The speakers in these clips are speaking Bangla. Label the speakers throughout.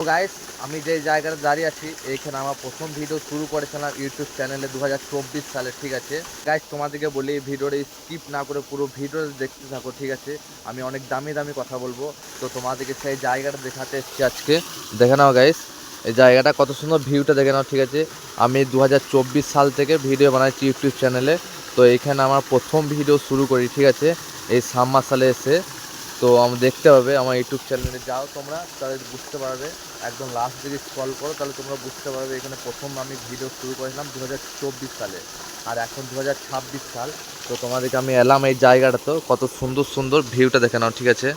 Speaker 1: তো গাইস, আমি যে জায়গাটা দাঁড়িয়ে আছি এইখানে আমার প্রথম ভিডিও শুরু করেছিলাম ইউটিউব চ্যানেলে 2024 সালে। ঠিক আছে গাইস, তোমাদেরকে বলি ভিডিওটা স্কিপ না করে পুরো ভিডিও দেখতে থাকো। ঠিক আছে, আমি অনেক দামি দামি কথা বলবো, তো তোমাদেরকে সেই জায়গাটা দেখাতে এসেছি আজকে। দেখে নাও গাইস, এই জায়গাটা কত সুন্দর, ভিউটা দেখে নাও। ঠিক আছে, আমি 2024 সাল থেকে ভিডিও বানাচ্ছি ইউটিউব চ্যানেলে। তো এইখানে আমার প্রথম ভিডিও শুরু করি। ঠিক আছে, এই সাম্মা সালে এসে। তো আমি দেখতে হবে আমার ইউটিউব চ্যানেলে, যাও তোমরা তাহলে বুঝতে পারবে। একদম লাস্ট দিকে স্ক্রল করো তাহলে তোমরা বুঝতে পারবে এখানে প্রথম আমি ভিডিও শুরু করেছিলাম 2024 সালে, আর এখন 2026 সাল। তো তোমাদেরকে আমি এলাম এই জায়গাটা, তো কত সুন্দর সুন্দর ভিউটা দেখে নাও। ঠিক আছে,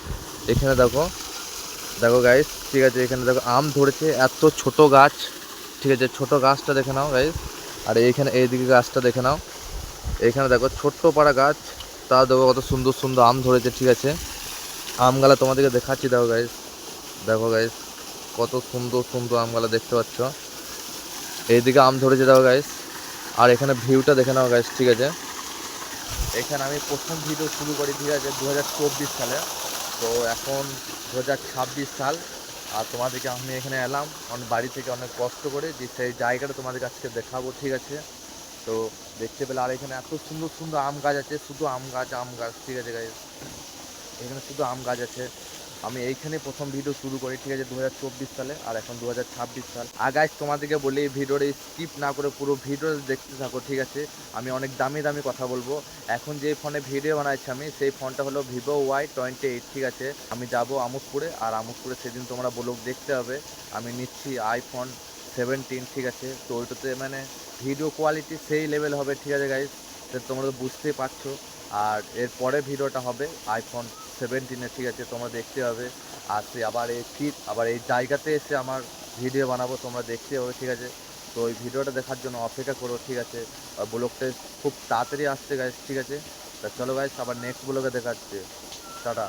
Speaker 1: এখানে দেখো, দেখো গাইস। ঠিক আছে, এখানে দেখো আম ধরেছে, এত ছোট গাছ। ঠিক আছে, ছোট গাছটা দেখে নাও গাইস। আর এইখানে এইদিকে গাছটা দেখে নাও, এইখানে দেখো ছোট্ট পাড়া গাছ, তা দেখো কত সুন্দর সুন্দর আম ধরেছে। ঠিক আছে, আমগালা তোমাদেরকে দেখাচ্ছি, দেখো গাইস, দেখো গাইস কত সুন্দর সুন্দর আমগালা দেখতে পাচ্ছ। এইদিকে আম ধরেছে দেখো গাইস, আর এখানে ভিউটা দেখে নাও গাইস। ঠিক আছে, এখানে আমি প্রথম ভিডিও শুরু করি। ঠিক আছে, 2024 সালে। তো এখন 2026 সাল, আর তোমাদেরকে আমি এখানে এলাম অনেক বাড়ি থেকে অনেক কষ্ট করে, যে সেই জায়গাটা তোমাদের কাছে দেখাবো। ঠিক আছে, তো দেখতে পেলে, আর এখানে এত সুন্দর সুন্দর আম গাছ আছে, শুধু আম গাছ আম গাছ। ঠিক আছে গাইস, এখানে শুধু আম গাছ আছে। আমি এইখানে প্রথম ভিডিও শুরু করি। ঠিক আছে, 2024 সালে, আর এখন 2026 সাল। আর গাইস, তোমাদেরকে বলি ভিডিওটা স্কিপ না করে পুরো ভিডিও দেখতে থাকো। ঠিক আছে, আমি অনেক দামি দামি কথা বলবো। এখন যে ফোনে ভিডিও বানাচ্ছি আমি, সেই ফোনটা হলো vivo Y28। ঠিক আছে, আমি যাব আমোদপুরে, আর আমোদপুরে সেদিন তোমরা ব্লগ দেখতে হবে। আমি নিচ্ছি iPhone 17। ঠিক আছে, তো ওইটাতে মানে ভিডিও কোয়ালিটি সেই লেভেল হবে। ঠিক আছে গাইস, তোমরা তো বুঝতেই পারছো। আর এর পরে ভিডিওটা হবে iPhone 17-এ। ঠিক আছে, তোমরা দেখতে হবে। আর সে আবার এই ফির আবার এই জায়গাতে এসে আমার ভিডিও বানাবো, তোমরা দেখতে হবে। ঠিক আছে, তো ওই ভিডিওটা দেখার জন্য অপেক্ষা করো। ঠিক আছে, ব্লগটা খুব তাড়াতাড়ি আসছে গাইস। ঠিক আছে, তা চলো গাইস, আবার নেক্সট ব্লগে দেখাচ্ছে। টাটা।